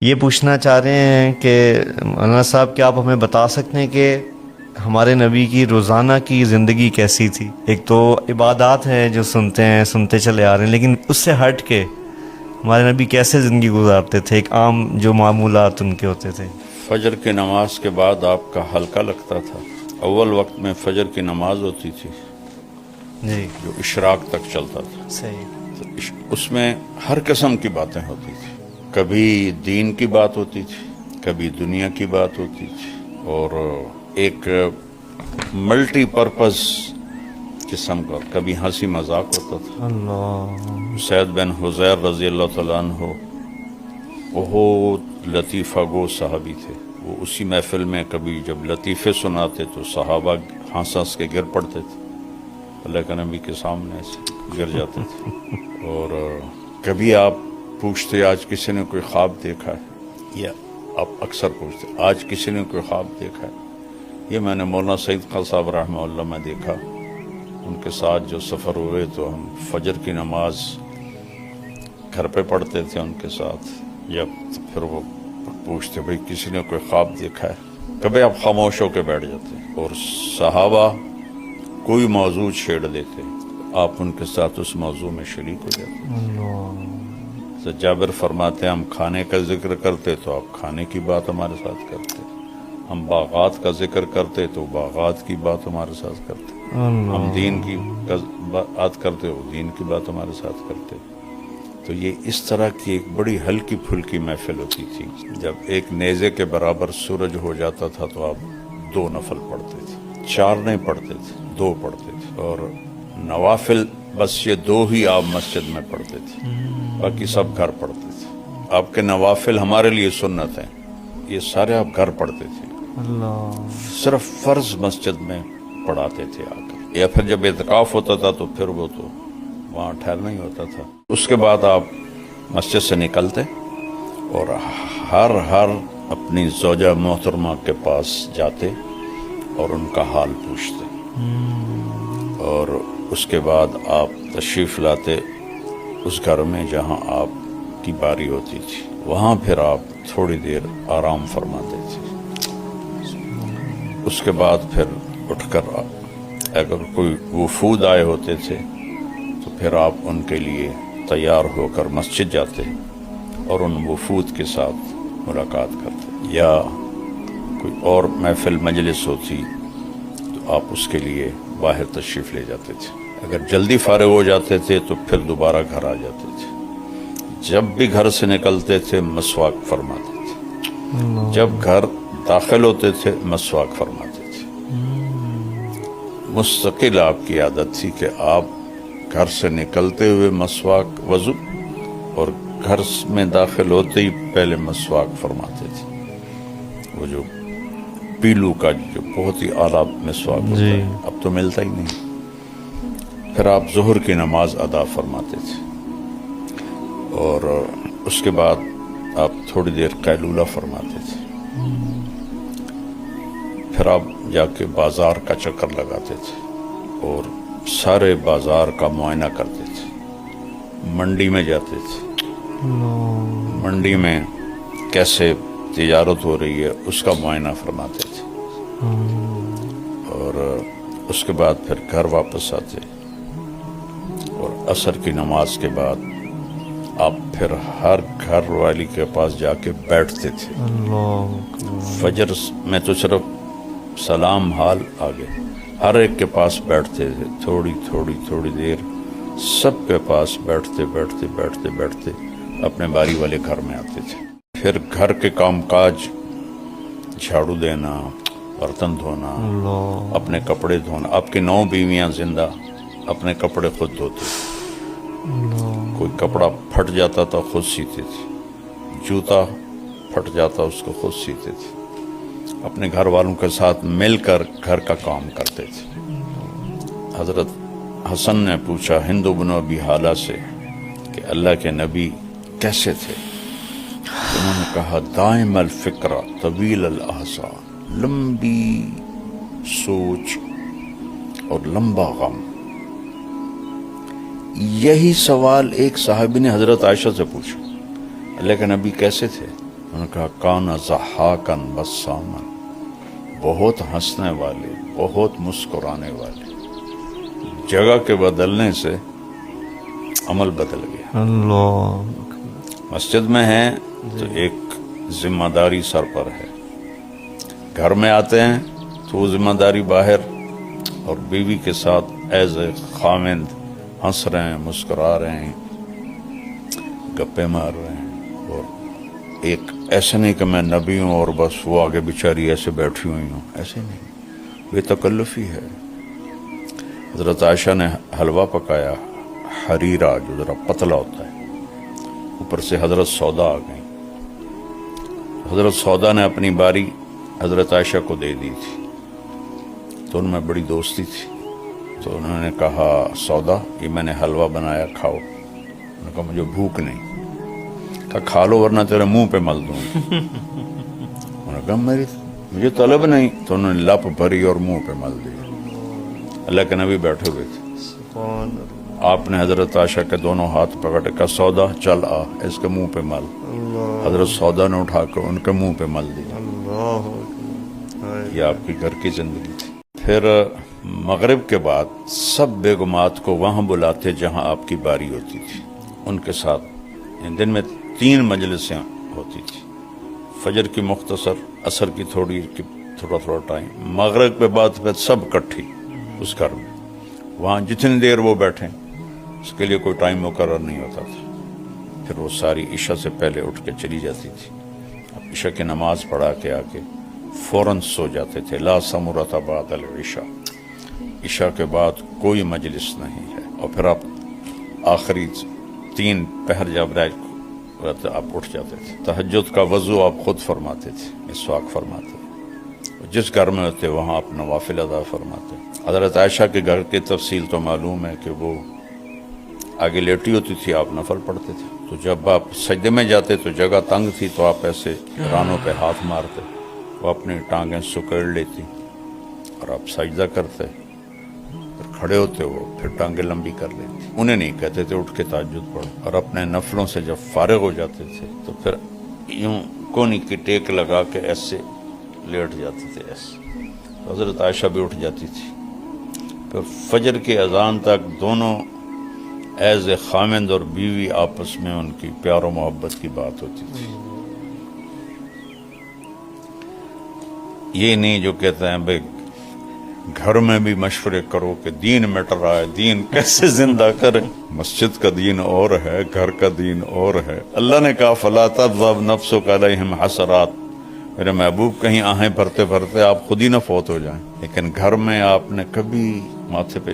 یہ پوچھنا چاہ رہے ہیں کہ مولانا صاحب کیا آپ ہمیں بتا سکتے ہیں کہ ہمارے نبی کی روزانہ کی زندگی کیسی تھی؟ ایک تو عبادات ہیں جو سنتے چلے آ رہے ہیں، لیکن اس سے ہٹ کے ہمارے نبی کیسے زندگی گزارتے تھے، ایک عام جو معمولات ان کے ہوتے تھے؟ فجر کی نماز کے بعد آپ کا ہلکا لگتا تھا. اول وقت میں فجر کی نماز ہوتی تھی جی جو اشراق تک چلتا تھا. صحیح. تو اس میں ہر قسم کی باتیں ہوتی تھی. کبھی دین کی بات ہوتی تھی، کبھی دنیا کی بات ہوتی تھی، اور ایک ملٹی پرپز قسم کا کبھی ہنسی مذاق ہوتا تھا. اللہ. سید بن حضیر رضی اللہ تعالیٰ عنہ بہت لطیفہ گو صحابی تھے. وہ اسی محفل میں کبھی جب لطیفے سناتے تو صحابہ ہنس ہنس کے گر پڑتے تھے، اللہ کے نبی کے سامنے ایسے گر جاتے تھے. اور کبھی آپ پوچھتے آج کسی نے کوئی خواب دیکھا ہے، یا آپ اکثر پوچھتے آج کسی نے کوئی خواب دیکھا ہے. یہ میں نے مولانا سعید خان صاحب رحمہ اللہ میں دیکھا. ان کے ساتھ جو سفر ہوئے تو ہم فجر کی نماز گھر پہ پڑھتے تھے ان کے ساتھ. یا پھر وہ پوچھتے بھئی کسی نے کوئی خواب دیکھا ہے. کبھی آپ خاموش ہو کے بیٹھ جاتے اور صحابہ کوئی موضوع چھیڑ لیتے، آپ ان کے ساتھ اس موضوع میں شریک ہو جاتے. تو جابر فرماتے ہیں ہم کھانے کا ذکر کرتے تو آپ کھانے کی بات ہمارے ساتھ کرتے، ہم باغات کا ذکر کرتے تو باغات کی بات ہمارے ساتھ کرتے، ہم دین کی بات کرتے وہ دین کی بات ہمارے ساتھ کرتے. تو یہ اس طرح کی ایک بڑی ہلکی پھلکی محفل ہوتی تھی. جب ایک نیزے کے برابر سورج ہو جاتا تھا تو آپ 2 نفل پڑھتے تھے، 4 نہیں پڑھتے تھے، 2 پڑھتے تھے. اور نوافل بس یہ 2 ہی آپ مسجد میں پڑھتے تھے، باقی سب گھر پڑھتے تھے. آپ کے نوافل ہمارے لیے سنت ہیں، یہ سارے آپ گھر پڑھتے تھے. اللہ. صرف فرض مسجد میں پڑھاتے تھے آ کر، یا پھر جب اعتکاف ہوتا تھا تو پھر وہ تو وہاں ٹھہرنا ہی ہوتا تھا. اس کے بعد آپ مسجد سے نکلتے اور ہر اپنی زوجہ محترمہ کے پاس جاتے اور ان کا حال پوچھتے، اور اس کے بعد آپ تشریف لاتے اس گھر میں جہاں آپ کی باری ہوتی تھی. وہاں پھر آپ تھوڑی دیر آرام فرماتے تھے. اس کے بعد پھر اٹھ کر اگر کوئی وفود آئے ہوتے تھے تو پھر آپ ان کے لیے تیار ہو کر مسجد جاتے اور ان وفود کے ساتھ ملاقات کرتے. یا کوئی اور محفل مجلس ہوتی تو آپ اس کے لیے باہر تشریف لے جاتے تھے. اگر جلدی فارغ ہو جاتے تھے تو پھر دوبارہ گھر آ جاتے تھے. جب بھی گھر سے نکلتے تھے مسواک فرماتے تھے، جب گھر داخل ہوتے تھے مسواک فرماتے تھے. مستقل آپ کی عادت تھی کہ آپ گھر سے نکلتے ہوئے مسواک وضو اور گھر میں داخل ہوتے ہی پہلے مسواک فرماتے تھے. وہ جو پیلو کا جو بہت ہی اعلیٰ مسواک ہوتا ہے اب تو ملتا ہی نہیں. پھر آپ ظہر کی نماز ادا فرماتے تھے اور اس کے بعد آپ تھوڑی دیر قیلولہ فرماتے تھے. پھر آپ جا کے بازار کا چکر لگاتے تھے اور سارے بازار کا معائنہ کرتے تھے. منڈی میں جاتے تھے، منڈی میں کیسے تجارت ہو رہی ہے اس کا معائنہ فرماتے تھے. اور اس کے بعد پھر گھر واپس آتے اور عصر کی نماز کے بعد آپ پھر ہر گھر والی کے پاس جا کے بیٹھتے تھے. فجر میں تو صرف سلام حال آگے، ہر ایک کے پاس بیٹھتے تھے تھوڑی دیر، سب کے پاس بیٹھتے اپنے باری والے گھر میں آتے تھے. پھر گھر کے کام کاج، جھاڑو دینا، برتن دھونا، اپنے کپڑے دھونا. آپ کی 9 بیویاں زندہ اپنے کپڑے خود دھوتے تھے. کوئی کپڑا پھٹ جاتا تھا خود سیتے تھے، جوتا پھٹ جاتا اس کو خود سیتے تھے. اپنے گھر والوں کے ساتھ مل کر گھر کا کام کرتے تھے. حضرت حسن نے پوچھا ہند بن ابی حالہ سے کہ اللہ کے نبی کیسے تھے؟ انہوں نے کہا دائم الفکر طویل الاحصا، لمبی سوچ اور لمبا غم. یہی سوال ایک صحابی نے حضرت عائشہ سے پوچھا اللہ کے نبی کیسے تھے؟ انہوں نے کہا کانا ضحاکن بسامن، بہت ہنسنے والے، بہت مسکرانے والے۔ جگہ کے بدلنے سے عمل بدل گیا۔ اللہ مسجد میں ہیں تو ایک ذمہ داری سر پر ہے، گھر میں آتے ہیں تو وہ ذمہ داری باہر، اور بیوی کے ساتھ ایز اے خاوند ہنس رہے ہیں، مسکرا رہے ہیں، گپے مار رہے ہیں۔ اور ایک ایسے نہیں کہ میں نبی ہوں اور بس وہ آگے بیچاری ایسے بیٹھی ہوئی ہوں، ایسے نہیں، بے تکلفی ہے۔ حضرت عائشہ نے حلوہ پکایا، حریرہ جو ذرا پتلا ہوتا ہے، اوپر سے حضرت سودا آ گئی۔ حضرت سودا نے اپنی باری حضرت عائشہ کو دے دی تھی، تو ان میں بڑی دوستی تھی، تو انہوں نے کہا سودا یہ میں نے حلوہ بنایا، کھاؤ۔ انہوں نے کہا مجھے بھوک نہیں۔ کہا کھا لو ورنہ تیرے منہ پہ مل دوں۔ انہوں نے کہا مجھے طلب نہیں، تو انہوں نے لپ بھری اور منہ پہ مل دی۔ اللہ کے نبی بیٹھے ہوئے تھے، سبحان اللہ، آپ نے حضرت عائشہ کے دونوں ہاتھ پکڑ کے کہا سودا چل آ، اس کے منہ پہ مل۔ حضرت سودا نے اٹھا کر ان کے منہ پہ مل دیا۔ اللہ یہ آپ کی گھر کی زندگی تھی۔ پھر مغرب کے بعد سب بیگمات کو وہاں بلاتے جہاں آپ کی باری ہوتی تھی، ان کے ساتھ دن میں 3 مجلسیں ہوتی تھی، فجر کی مختصر، عصر کی تھوڑا ٹائم، مغرب کے بعد پھر سب کٹھی اس گھر میں، وہاں جتنی دیر وہ بیٹھیں اس کے لیے کوئی ٹائم مقرر نہیں ہوتا تھا۔ پھر وہ ساری عشاء سے پہلے اٹھ کے چلی جاتی تھی، اب عشاء کی نماز پڑھا کے آ کے فوراً سو جاتے تھے۔ لا سمرۃ بعد العشاء، عشاء کے بعد کوئی مجلس نہیں ہے۔ اور پھر آپ آخری 3 پہر جب رہتے آپ اٹھ جاتے تھے۔ تہجد کا وضو آپ خود فرماتے تھے، مسواک فرماتے تھے، جس گھر میں ہوتے وہاں آپ نوافل ادا فرماتے۔ حضرت عائشہ کے گھر کی تفصیل تو معلوم ہے کہ وہ آگے لیٹی ہوتی تھی، آپ نفل پڑھتے تھے، تو جب آپ سجدے میں جاتے تو جگہ تنگ تھی تو آپ ایسے رانوں پہ ہاتھ مارتے، وہ اپنی ٹانگیں سکیڑ لیتی اور آپ سجدہ کرتے، پھر کھڑے ہوتے وہ پھر ٹانگیں لمبی کر لیتی۔ انہیں نہیں کہتے تھے اٹھ کے تہجد پڑھ، اور اپنے نفلوں سے جب فارغ ہو جاتے تھے تو پھر یوں کونی کی ٹیک لگا کے ایسے لیٹ جاتے تھے ایسے، تو حضرت عائشہ بھی اٹھ جاتی تھی۔ پھر فجر کی اذان تک دونوں ایز اے خامند اور بیوی آپس میں ان کی پیار و محبت کی بات ہوتی تھی۔ یہ نہیں جو کہتے ہیں بھائی گھر میں بھی مشورے کرو کہ دین مٹ رہا ہے، دین کیسے زندہ کریں۔ مسجد کا دین اور ہے، گھر کا دین اور ہے۔ اللہ نے کہا فلا تذهب نفسك علیہم حسرات، میرے محبوب کہیں آہیں بھرتے بھرتے آپ خود ہی نہ فوت ہو جائیں، لیکن گھر میں آپ نے کبھی ماتھے پہ